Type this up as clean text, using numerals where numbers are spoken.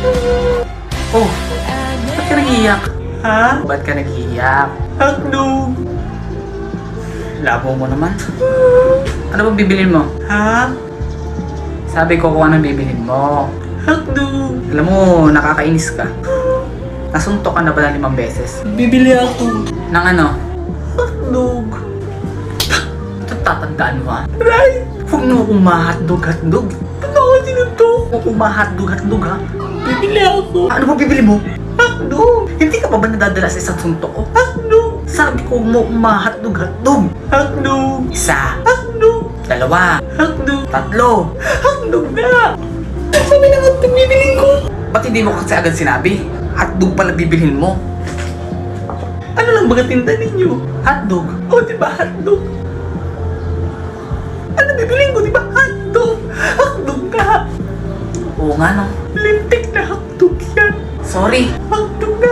Oh, ba't ka nag-iiyak? Ha? Ba't ka nag-iiyak? Hotdog! Labo mo naman. Ano bang bibilin mo? Ha? Sabi ko kung anong bibilin mo. Hotdog! Alam mo, nakakainis ka. Nasuntok ka na ba ng 5 beses? Bibili ako. Ng ano? Hotdog. Ito tatandaan mo ha? Right! Huwag mo akong ma-hotdog. Ba't ako sinuntok? Huwag akong ma-hotdog ha? Bibili ako. Ano ba bibili mo? Hotdog! Hindi ka pa ba nadadala sa isang suntok ko? Hotdog! Sabi ko mo ma-hotdog. Hotdog! Isa. Hotdog! 2. Hotdog! 3. Hotdog na! Sabi na hotdog bibilin ko. Ba't hindi mo kasi agad sinabi? Hotdog pala bibilhin mo. Ano lang baga tinda ninyo? Hotdog? O diba hotdog? Ano bibilin ko diba hotdog? Hotdog ka! Oo nga no. Lintik na hotdog yan. Sorry. Hotdog na